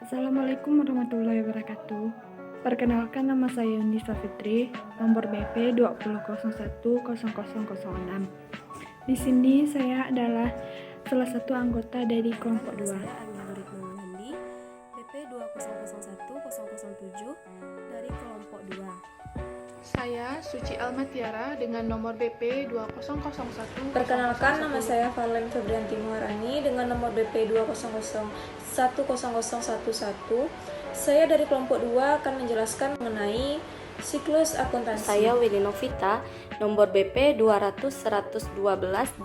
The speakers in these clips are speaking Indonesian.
Assalamualaikum warahmatullahi wabarakatuh. Perkenalkan, nama saya Yunisa Fitri, nomor BP 20010006. Di sini saya adalah salah satu anggota dari kelompok 2. Saya Algoritma Manandi, BP 20010007 dari kelompok 2. Saya Suci Almatiara dengan nomor BP 2001. Perkenalkan, nama saya Farlen Febrianti Muharani dengan nomor BP 20010011. Saya dari kelompok 2 akan menjelaskan mengenai siklus akuntansi. Saya Willy Novita, nomor BP 200-112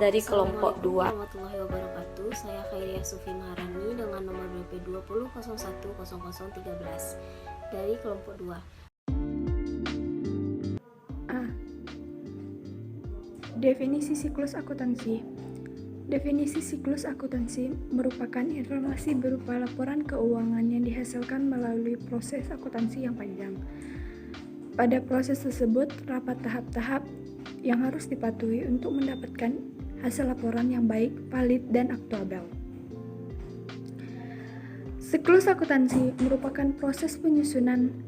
dari kelompok 2. Warahmatullahi wabarakatuh. Saya Khairia Sufi Maharani dengan nomor BP 20010013 dari kelompok 2. Definisi siklus akuntansi. Definisi siklus akuntansi merupakan informasi berupa laporan keuangan yang dihasilkan melalui proses akuntansi yang panjang. Pada proses tersebut, terdapat tahap-tahap yang harus dipatuhi untuk mendapatkan hasil laporan yang baik, valid, dan aktuabel. Siklus akuntansi merupakan proses penyusunan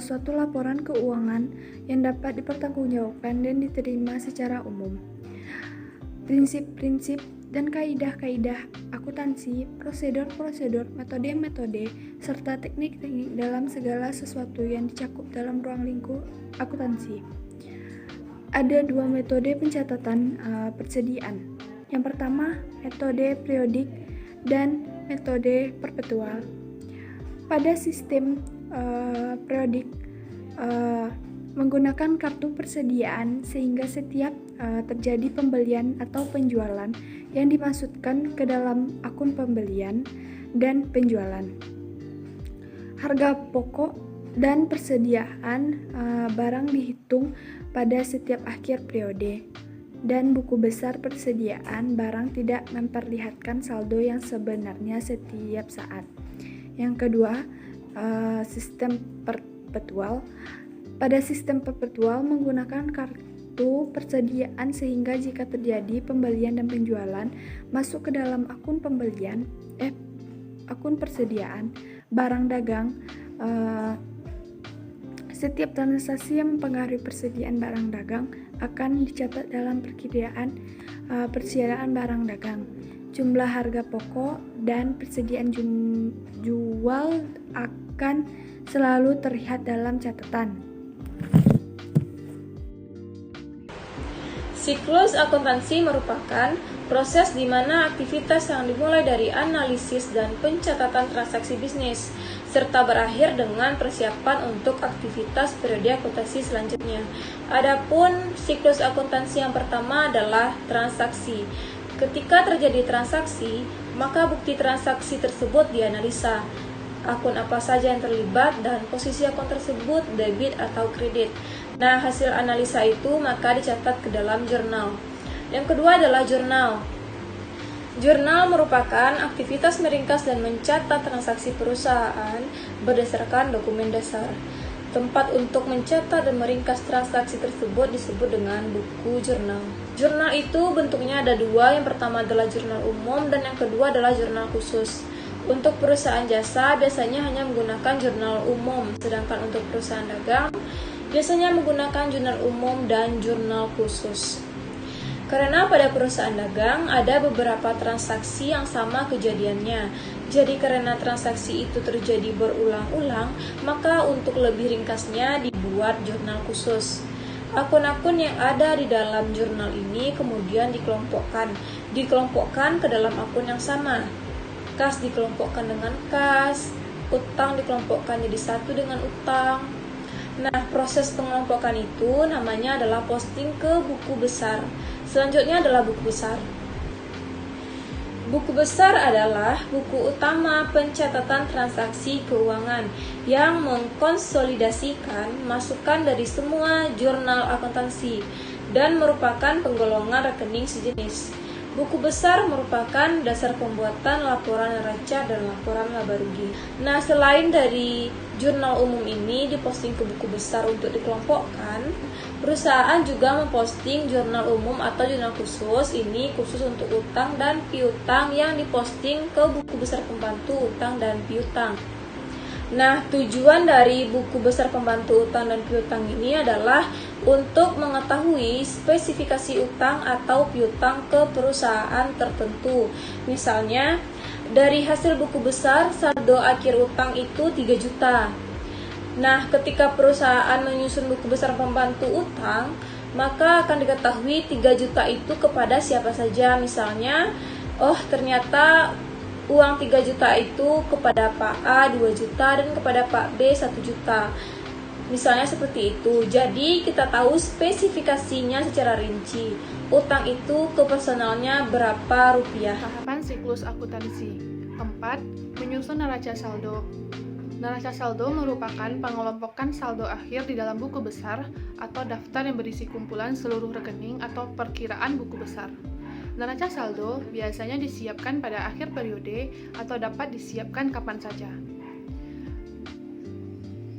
suatu laporan keuangan yang dapat dipertanggungjawabkan dan diterima secara umum. Prinsip-prinsip dan kaidah-kaidah akuntansi, prosedur-prosedur, metode-metode, serta teknik-teknik dalam segala sesuatu yang dicakup dalam ruang lingkup akuntansi. Ada dua metode pencatatan persediaan. Yang pertama, metode periodik dan metode perpetual. Pada sistem periodik menggunakan kartu persediaan sehingga setiap terjadi pembelian atau penjualan yang dimasukkan ke dalam akun pembelian dan penjualan. Harga pokok dan persediaan barang dihitung pada setiap akhir periode, dan buku besar persediaan barang tidak memperlihatkan saldo yang sebenarnya setiap saat. Yang kedua, sistem perpetual. Pada sistem perpetual menggunakan kartu persediaan sehingga jika terjadi pembelian dan penjualan masuk ke dalam akun akun persediaan barang dagang, setiap transaksi yang mempengaruhi persediaan barang dagang akan dicatat dalam persediaan barang dagang. Jumlah harga pokok dan persediaan jual akan selalu terlihat dalam catatan. Siklus akuntansi merupakan proses di mana aktivitas yang dimulai dari analisis dan pencatatan transaksi bisnis, serta berakhir dengan persiapan untuk aktivitas periode akuntansi selanjutnya. Adapun siklus akuntansi yang pertama adalah transaksi. Ketika terjadi transaksi, maka bukti transaksi tersebut dianalisa. Akun apa saja yang terlibat dan posisi akun tersebut debit atau kredit. Nah, hasil analisa itu maka dicatat ke dalam jurnal. Yang kedua adalah jurnal. Jurnal merupakan aktivitas meringkas dan mencatat transaksi perusahaan berdasarkan dokumen dasar. Tempat untuk mencatat dan meringkas transaksi tersebut disebut dengan buku jurnal. Jurnal itu bentuknya ada dua, yang pertama adalah jurnal umum dan yang kedua adalah jurnal khusus. Untuk perusahaan jasa biasanya hanya menggunakan jurnal umum, sedangkan untuk perusahaan dagang biasanya menggunakan jurnal umum dan jurnal khusus. Karena pada perusahaan dagang ada beberapa transaksi yang sama kejadiannya. Jadi karena transaksi itu terjadi berulang-ulang, maka untuk lebih ringkasnya dibuat jurnal khusus. Akun-akun yang ada di dalam jurnal ini kemudian dikelompokkan ke dalam akun yang sama. Kas dikelompokkan dengan kas, utang dikelompokkan jadi satu dengan utang. Nah, proses pengelompokan itu namanya adalah posting ke buku besar. Selanjutnya adalah buku besar. Buku besar adalah buku utama pencatatan transaksi keuangan yang mengkonsolidasikan masukan dari semua jurnal akuntansi dan merupakan penggolongan rekening sejenis. Buku besar merupakan dasar pembuatan laporan neraca dan laporan laba rugi. Nah, selain dari jurnal umum ini diposting ke buku besar untuk dikelompokkan, perusahaan juga memposting jurnal umum atau jurnal khusus, ini khusus untuk utang dan piutang yang diposting ke buku besar pembantu utang dan piutang. Nah, tujuan dari buku besar pembantu utang dan piutang ini adalah untuk mengetahui spesifikasi utang atau piutang ke perusahaan tertentu. Misalnya, dari hasil buku besar, saldo akhir utang itu 3 juta. Nah, ketika perusahaan menyusun buku besar pembantu utang, maka akan diketahui 3 juta itu kepada siapa saja. Misalnya, ternyata uang 3 juta itu kepada Pak A 2 juta dan kepada Pak B 1 juta. Misalnya seperti itu. Jadi kita tahu spesifikasinya secara rinci. Utang itu ke personalnya berapa rupiah. Tahapan siklus akuntansi. 4. Menyusun neraca saldo. Neraca saldo merupakan pengelompokan saldo akhir di dalam buku besar atau daftar yang berisi kumpulan seluruh rekening atau perkiraan buku besar. Neraca saldo biasanya disiapkan pada akhir periode atau dapat disiapkan kapan saja.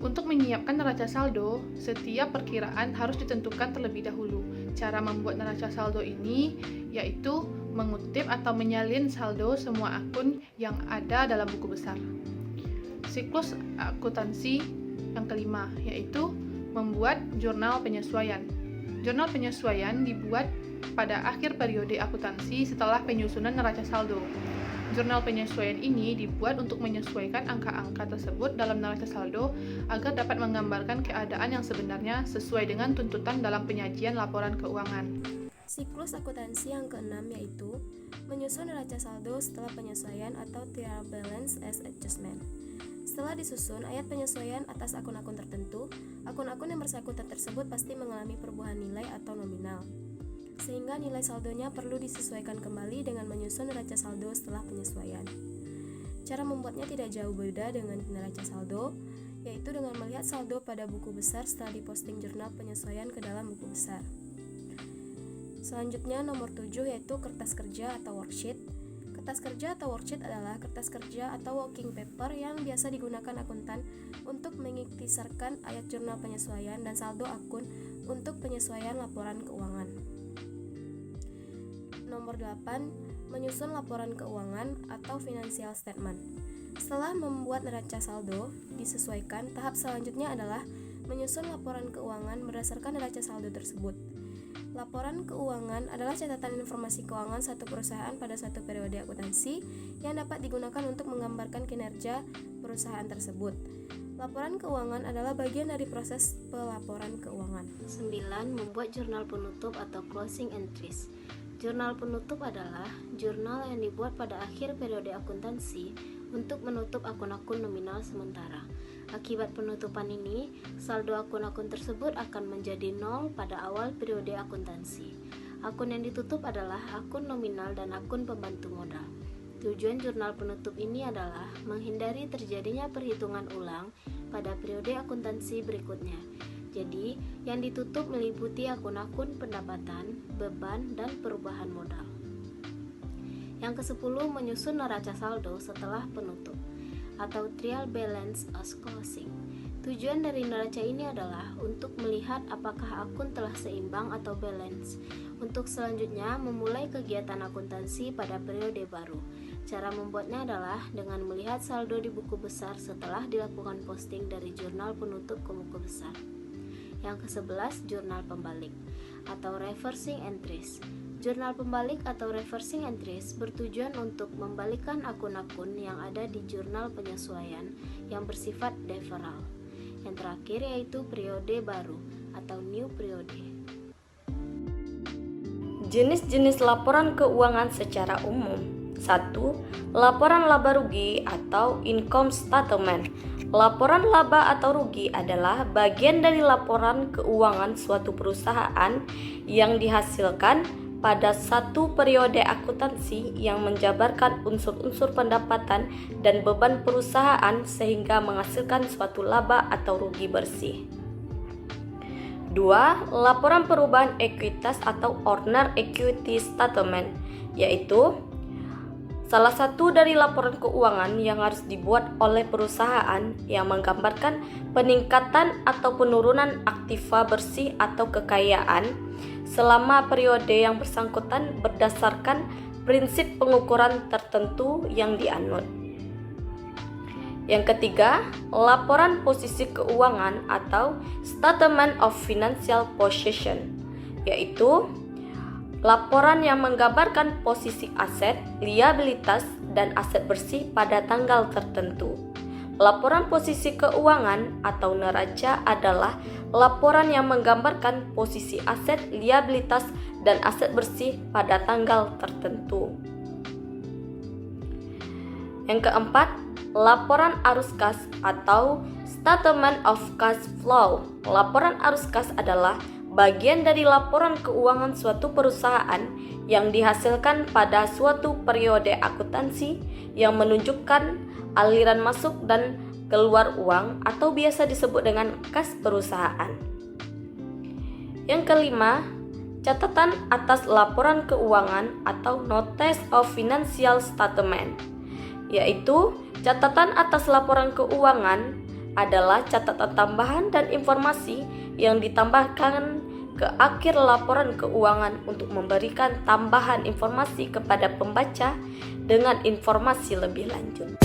Untuk menyiapkan neraca saldo, setiap perkiraan harus ditentukan terlebih dahulu. Cara membuat neraca saldo ini yaitu mengutip atau menyalin saldo semua akun yang ada dalam buku besar. Siklus akuntansi yang kelima yaitu membuat jurnal penyesuaian. Jurnal penyesuaian dibuat pada akhir periode akuntansi setelah penyusunan neraca saldo. Jurnal penyesuaian ini dibuat untuk menyesuaikan angka-angka tersebut dalam neraca saldo agar dapat menggambarkan keadaan yang sebenarnya sesuai dengan tuntutan dalam penyajian laporan keuangan. Siklus akuntansi yang keenam yaitu menyusun neraca saldo setelah penyesuaian atau trial balance as adjustment. Setelah disusun ayat penyesuaian atas akun-akun tertentu, akun-akun yang bersangkutan tersebut pasti mengalami perubahan nilai atau nominal, sehingga nilai saldonya perlu disesuaikan kembali dengan menyusun neraca saldo setelah penyesuaian. Cara membuatnya tidak jauh beda dengan neraca saldo, yaitu dengan melihat saldo pada buku besar setelah diposting jurnal penyesuaian ke dalam buku besar. Selanjutnya nomor 7 yaitu kertas kerja atau worksheet. Kertas kerja atau worksheet adalah kertas kerja atau working paper yang biasa digunakan akuntan untuk mengiktisarkan ayat jurnal penyesuaian dan saldo akun untuk penyesuaian laporan keuangan. Nomor 8, menyusun laporan keuangan atau financial statement. Setelah membuat neraca saldo disesuaikan, tahap selanjutnya adalah menyusun laporan keuangan berdasarkan neraca saldo tersebut. Laporan keuangan adalah catatan informasi keuangan satu perusahaan pada suatu periode akuntansi yang dapat digunakan untuk menggambarkan kinerja perusahaan tersebut. Laporan keuangan adalah bagian dari proses pelaporan keuangan. 9. Membuat jurnal penutup atau closing entries. Jurnal penutup adalah jurnal yang dibuat pada akhir periode akuntansi untuk menutup akun-akun nominal sementara. Akibat penutupan ini, saldo akun-akun tersebut akan menjadi nol pada awal periode akuntansi. Akun yang ditutup adalah akun nominal dan akun pembantu modal. Tujuan jurnal penutup ini adalah menghindari terjadinya perhitungan ulang pada periode akuntansi berikutnya. Jadi, yang ditutup meliputi akun-akun pendapatan, beban, dan perubahan modal. Yang ke-10, menyusun neraca saldo setelah penutup atau trial balance as closing. Tujuan dari neraca ini adalah untuk melihat apakah akun telah seimbang atau balance. Untuk selanjutnya, memulai kegiatan akuntansi pada periode baru. Cara membuatnya adalah dengan melihat saldo di buku besar setelah dilakukan posting dari jurnal penutup ke buku besar. Yang ke-11, jurnal pembalik atau reversing entries. Jurnal pembalik atau reversing entries bertujuan untuk membalikkan akun-akun yang ada di jurnal penyesuaian yang bersifat deferral. Yang terakhir yaitu periode baru atau new periode. Jenis-jenis laporan keuangan secara umum. 1. Laporan laba rugi atau income statement. Laporan laba atau rugi adalah bagian dari laporan keuangan suatu perusahaan yang dihasilkan pada satu periode akuntansi yang menjabarkan unsur-unsur pendapatan dan beban perusahaan sehingga menghasilkan suatu laba atau rugi bersih. 2. Laporan perubahan ekuitas atau owner equity statement. yaitu salah satu dari laporan keuangan yang harus dibuat oleh perusahaan yang menggambarkan peningkatan atau penurunan aktiva bersih atau kekayaan selama periode yang bersangkutan berdasarkan prinsip pengukuran tertentu yang dianut. Yang ketiga, laporan posisi keuangan atau Statement of Financial Position, yaitu laporan yang menggambarkan posisi aset, liabilitas, dan aset bersih pada tanggal tertentu. Laporan posisi keuangan atau neraca adalah laporan yang menggambarkan posisi aset, liabilitas, dan aset bersih pada tanggal tertentu. Yang keempat, laporan arus kas atau Statement of Cash Flow. Laporan arus kas adalah bagian dari laporan keuangan suatu perusahaan yang dihasilkan pada suatu periode akuntansi yang menunjukkan aliran masuk dan keluar uang atau biasa disebut dengan kas perusahaan. Yang kelima, catatan atas laporan keuangan atau Notice of Financial Statement, yaitu catatan atas laporan keuangan adalah catatan tambahan dan informasi yang ditambahkan ke akhir laporan keuangan untuk memberikan tambahan informasi kepada pembaca dengan informasi lebih lanjut.